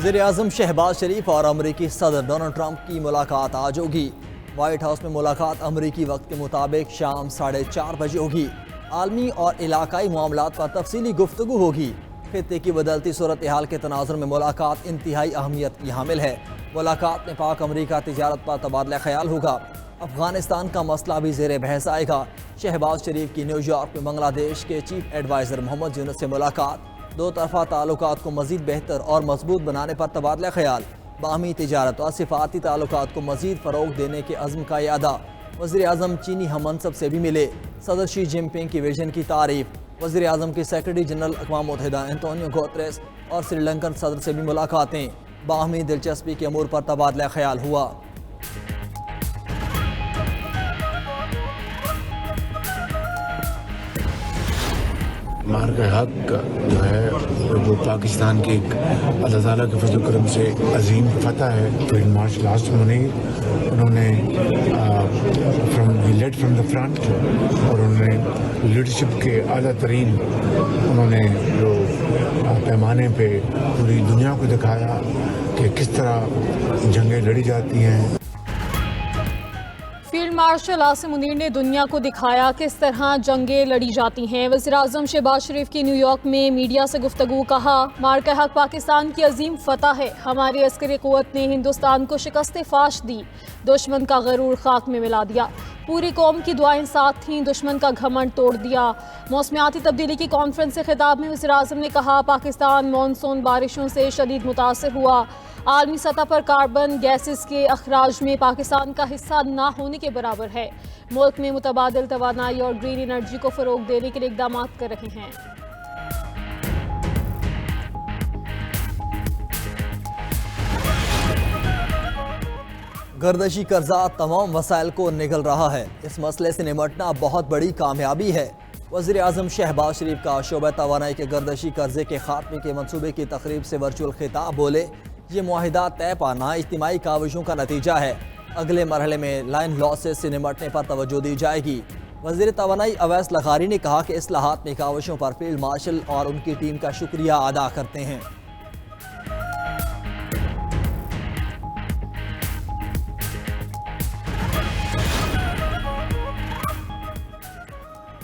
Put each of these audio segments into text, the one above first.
وزیر اعظم شہباز شریف اور امریکی صدر ڈونلڈ ٹرمپ کی ملاقات آج ہوگی۔ وائٹ ہاؤس میں ملاقات امریکی وقت کے مطابق شام 4:30 بجے ہوگی۔ عالمی اور علاقائی معاملات پر تفصیلی گفتگو ہوگی۔ خطے کی بدلتی صورتحال کے تناظر میں ملاقات انتہائی اہمیت کی حامل ہے۔ ملاقات میں پاک امریکہ تجارت پر تبادلہ خیال ہوگا۔ افغانستان کا مسئلہ بھی زیر بحث آئے گا۔ شہباز شریف کی نیو یارک میں بنگلہ دیش کے چیف ایڈوائزر محمد یونس سے ملاقات، دو طرفہ تعلقات کو مزید بہتر اور مضبوط بنانے پر تبادلہ خیال، باہمی تجارت اور سفارتی تعلقات کو مزید فروغ دینے کے عزم کا اعادہ۔ وزیر اعظم چینی ہم منصب سے بھی ملے، صدر شی جن پنگ کی ویژن کی تعریف۔ وزیر اعظم کے سیکرٹری جنرل اقوام متحدہ انتونیو گوتریس اور سری لنکن صدر سے بھی ملاقاتیں، باہمی دلچسپی کے امور پر تبادلہ خیال ہوا۔ مارک حق جو ہے وہ پاکستان کی ایک اللہ تعالیٰ کے فضل و کرم سے عظیم فتح ہے۔ تو مارچ لاسٹ انہوں نے لیڈ فرام دا فرنٹ، اور انہوں نے لیڈرشپ کے اعلیٰ ترین انہوں نے جو پیمانے پہ پوری دنیا کو دکھایا کہ کس طرح جنگیں لڑی جاتی ہیں۔ فیلڈ مارشل عاصم منیر نے دنیا کو دکھایا کس طرح جنگیں لڑی جاتی ہیں۔ وزیر اعظم شہباز شریف کی نیو یارک میں میڈیا سے گفتگو، کہا مارکہ حق پاکستان کی عظیم فتح ہے۔ ہماری عسکری قوت نے ہندوستان کو شکست فاش دی، دشمن کا غرور خاک میں ملا دیا، پوری قوم کی دعائیں ساتھ تھیں، دشمن کا گھمنڈ توڑ دیا۔ موسمیاتی تبدیلی کی کانفرنس سے خطاب میں وزیر اعظم نے کہا پاکستان مانسون بارشوں سے شدید متاثر ہوا، عالمی سطح پر کاربن گیسز کے اخراج میں پاکستان کا حصہ نہ ہونے کے برابر ہے۔ ملک میں متبادل توانائی اور گرین انرجی کو فروغ دینے کے لیے اقدامات کر رہے ہیں۔ گردشی قرضہ تمام وسائل کو نگل رہا ہے، اس مسئلے سے نمٹنا بہت بڑی کامیابی ہے۔ وزیر اعظم شہباز شریف کا شعبہ توانائی کے گردشی قرضے کے خاتمے کے منصوبے کی تقریب سے ورچوئل خطاب، بولے یہ معاہدہ طے پانا اجتماعی کاوشوں کا نتیجہ ہے۔ اگلے مرحلے میں لائن لاسز سے نمٹنے پر توجہ دی جائے گی۔ وزیر توانائی اویس لغاری نے کہا کہ اصلاحات میں کاوشوں پر فیلڈ مارشل اور ان کی ٹیم کا شکریہ ادا کرتے ہیں۔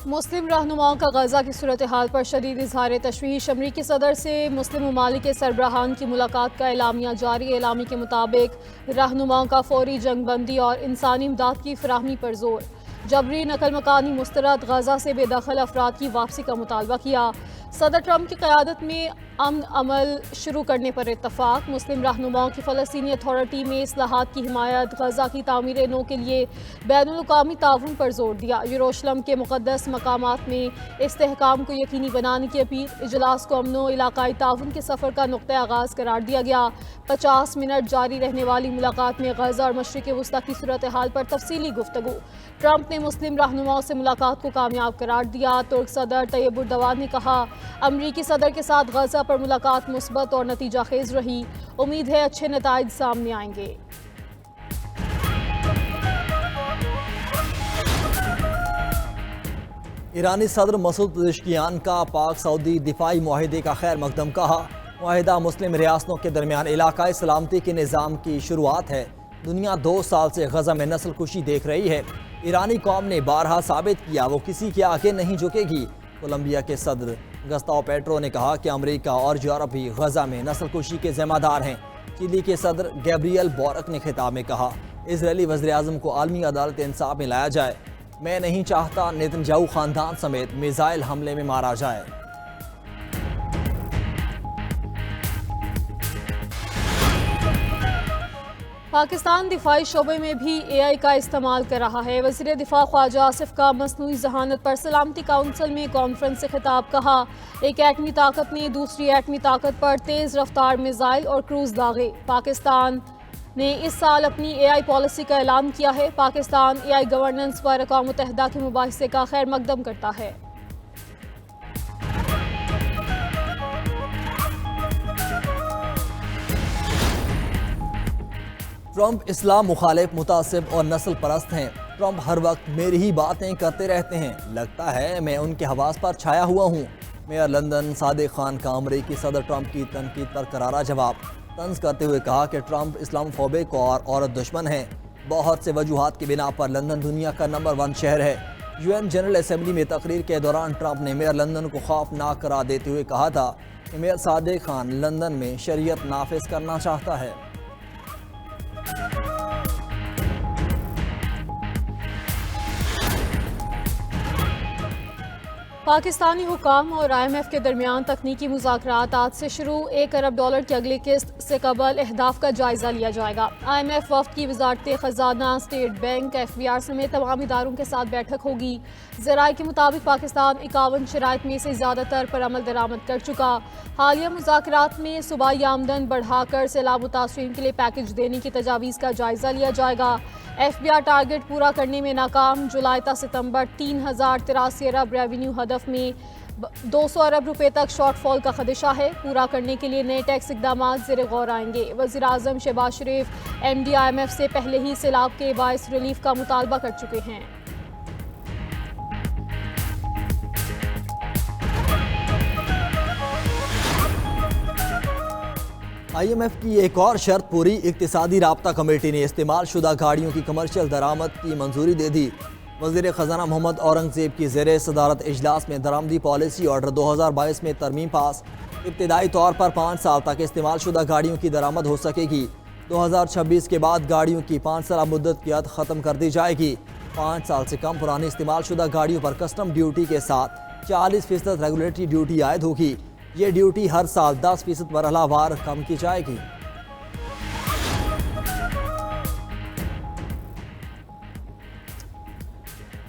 مسلم رہنماؤں کا غزہ کی صورتحال پر شدید اظہار تشویش، امریکی صدر سے مسلم ممالک کے سربراہان کی ملاقات کا اعلامیہ جاری۔ اعلامیے کے مطابق رہنماؤں کا فوری جنگ بندی اور انسانی امداد کی فراہمی پر زور، جبری نقل مکانی مسترد، غزہ سے بے دخل افراد کی واپسی کا مطالبہ کیا۔ صدر ٹرمپ کی قیادت میں امن عمل شروع کرنے پر اتفاق، مسلم رہنماؤں کی فلسطینی اتھارٹی میں اصلاحات کی حمایت، غزہ کی تعمیر نو کے لیے بین الاقوامی تعاون پر زور دیا، یروشلم کے مقدس مقامات میں استحکام کو یقینی بنانے کی اپیل۔ اجلاس کو امن و علاقائی تعاون کے سفر کا نقطہ آغاز قرار دیا گیا۔ 50 منٹ جاری رہنے والی ملاقات میں غزہ اور مشرق وسطیٰ کی صورتحال پر تفصیلی گفتگو۔ ٹرمپ نے مسلم رہنماؤں سے ملاقات کو کامیاب قرار دیا۔ ترک صدر طیب اردوان نے کہا امریکی صدر کے ساتھ غزہ پر ملاقات مثبت اور نتیجہ خیز رہی، امید ہے اچھے نتائج سامنے آئیں گے۔ ایرانی صدر مسعود پزشکیان کا پاک سعودی دفاعی معاہدے کا خیر مقدم، کہا معاہدہ مسلم ریاستوں کے درمیان علاقائی سلامتی کے نظام کی شروعات ہے۔ دنیا 2 سال سے غزہ میں نسل کشی دیکھ رہی ہے، ایرانی قوم نے بارہا ثابت کیا وہ کسی کے آگے نہیں جھکے گی۔ کولمبیا کے صدر گستاو پیٹرو نے کہا کہ امریکہ اور یورپ بھی غزہ میں نسل کشی کے ذمہ دار ہیں۔ چلی کے صدر گیبریل بورک نے خطاب میں کہا اسرائیلی وزیر اعظم کو عالمی عدالت انصاف میں لایا جائے، میں نہیں چاہتا نیتنیاہو خاندان سمیت میزائل حملے میں مارا جائے۔ پاکستان دفاعی شعبے میں بھی اے آئی کا استعمال کر رہا ہے۔ وزیر دفاع خواجہ آصف کا مصنوعی ذہانت پر سلامتی کونسل میں کانفرنس سے خطاب، کہا ایک ایٹمی طاقت نے دوسری ایٹمی طاقت پر تیز رفتار میزائل اور کروز داغے۔ پاکستان نے اس سال اپنی اے آئی پالیسی کا اعلان کیا ہے۔ پاکستان اے آئی گورننس پر اقوام متحدہ کے مباحثے کا خیر مقدم کرتا ہے۔ ٹرمپ اسلام مخالف، متعصب اور نسل پرست ہیں۔ ٹرمپ ہر وقت میری ہی باتیں کرتے رہتے ہیں، لگتا ہے میں ان کے حواس پر چھایا ہوا ہوں۔ میئر لندن صادق خان کا امریکی صدر ٹرمپ کی تنقید پر کرارا جواب۔ طنز کرتے ہوئے کہا کہ ٹرمپ اسلام فوبک اور عورت دشمن ہیں۔ بہت سے وجوہات کی بنا پر لندن دنیا کا نمبر 1 شہر ہے۔ UN جنرل اسمبلی میں تقریر کے دوران ٹرمپ نے میئر لندن کو خوفناک قرار دیتے ہوئے کہا تھا کہ میئر صادق خان لندن میں شریعت نافذ کرنا چاہتا ہے۔ پاکستانی حکام اور IMF کے درمیان تکنیکی مذاکرات آج سے شروع۔ $1 ارب کی اگلی قسط سے قبل اہداف کا جائزہ لیا جائے گا۔ IMF وفد کی وزارت خزانہ، اسٹیٹ بینک، FBR سمیت تمام اداروں کے ساتھ بیٹھک ہوگی۔ ذرائع کے مطابق پاکستان 51 شرائط میں سے زیادہ تر پر عمل درآمد کر چکا۔ حالیہ مذاکرات میں صوبائی آمدن بڑھا کر سیلاب متاثرین کے لیے پیکج دینے کی تجاویز کا جائزہ لیا جائے گا۔ FBR ٹارگٹ پورا کرنے میں ناکام۔ جولائی تا ستمبر 3083 ارب ریونیو ہدف میں 200 ارب روپے تک شارٹ فال کا خدشہ ہے۔ پورا کرنے کے لیے نئے ٹیکس اقدامات زیر غور آئیں گے۔ وزیر اعظم شہباز شریف MD IMF سے پہلے ہی سیلاب کے باعث ریلیف کا مطالبہ کر چکے ہیں۔ IMF کی ایک اور شرط پوری۔ اقتصادی رابطہ کمیٹی نے استعمال شدہ گاڑیوں کی کمرشل درآمد کی منظوری دے دی۔ وزیر خزانہ محمد اورنگزیب کی زیر صدارت اجلاس میں درآمدی پالیسی آرڈر 2022 میں ترمیم پاس۔ ابتدائی طور پر 5 سال تک استعمال شدہ گاڑیوں کی درآمد ہو سکے گی۔ 2026 کے بعد گاڑیوں کی 5 سالہ مدت کی حد ختم کر دی جائے گی۔ 5 سال سے کم پرانی استعمال شدہ گاڑیوں پر کسٹم ڈیوٹی کے ساتھ 40% ریگولیٹری ڈیوٹی عائد ہوگی۔ یہ ڈیوٹی ہر سال 10% مرحلہ وار کم کی جائے گی۔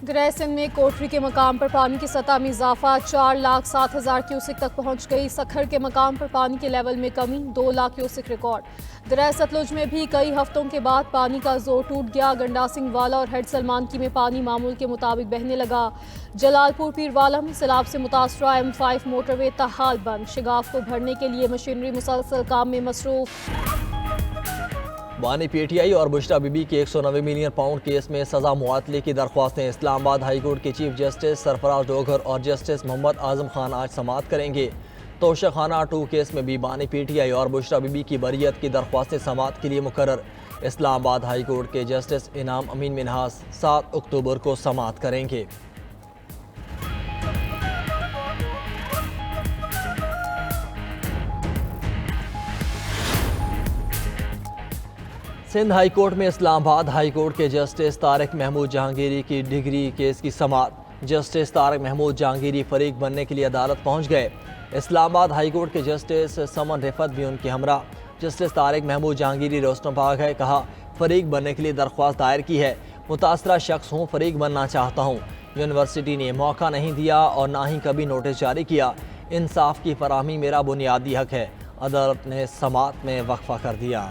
دریا سندھ میں کوٹری کے مقام پر پانی کی سطح میں اضافہ، 4,07,000 کیوسک تک پہنچ گئی۔ سکھر کے مقام پر پانی کے لیول میں کمی، 2 لاکھ کیوسک ریکارڈ۔ دریا ستلج میں بھی کئی ہفتوں کے بعد پانی کا زور ٹوٹ گیا۔ گنڈا سنگھ والا اور ہیڈ سلمانکی میں پانی معمول کے مطابق بہنے لگا۔ جلال پور پیر والا میں سیلاب سے متاثرہ M5 موٹر وے تاحال بند۔ شگاف کو بھرنے کے لیے مشینری مسلسل کام میں مصروف۔ بانی PTI اور بشرا بی بی کے 190 ملین پاؤنڈ کیس میں سزا معطلی کی درخواستیں۔ اسلام آباد ہائی کورٹ کے چیف جسٹس سرفراز ڈوگر اور جسٹس محمد اعظم خان آج سماعت کریں گے۔ توشہ خانہ 2 کیس میں بھی بانی PTI اور بشرا بی بی کی بریت کی درخواستیں سماعت کے لیے مقرر۔ اسلام آباد ہائی کورٹ کے جسٹس انعام امین منہاس 7 اکتوبر کو سماعت کریں گے۔ سندھ ہائی کورٹ میں اسلام آباد ہائی کورٹ کے جسٹس طارق محمود جہانگیری کی ڈگری کیس کی سماعت۔ جسٹس طارق محمود جہانگیری فریق بننے کے لیے عدالت پہنچ گئے۔ اسلام آباد ہائی کورٹ کے جسٹس سمن رفت بھی ان کے ہمراہ۔ جسٹس طارق محمود جہانگیری روسٹم پا گئے، کہا فریق بننے کے لیے درخواست دائر کی ہے۔ متاثرہ شخص ہوں، فریق بننا چاہتا ہوں۔ یونیورسٹی نے موقع نہیں دیا اور نہ ہی کبھی نوٹس جاری کیا۔ انصاف کی فراہمی میرا بنیادی حق ہے۔ عدالت نے سماعت میں وقفہ کر دیا۔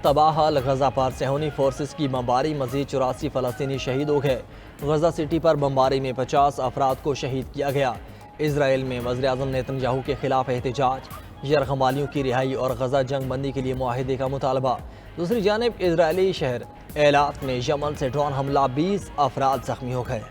تباہ حال غزہ پر صہیونی فورسز کی بمباری، مزید 84 فلسطینی شہید ہو گئے۔ غزہ سٹی پر بمباری میں 50 افراد کو شہید کیا گیا۔ اسرائیل میں وزیر اعظم نیتن یاہو کے خلاف احتجاج، یرغمالیوں کی رہائی اور غزہ جنگ بندی کے لیے معاہدے کا مطالبہ۔ دوسری جانب اسرائیلی شہر ایلات میں یمن سے ڈرون حملہ، 20 افراد زخمی ہو گئے۔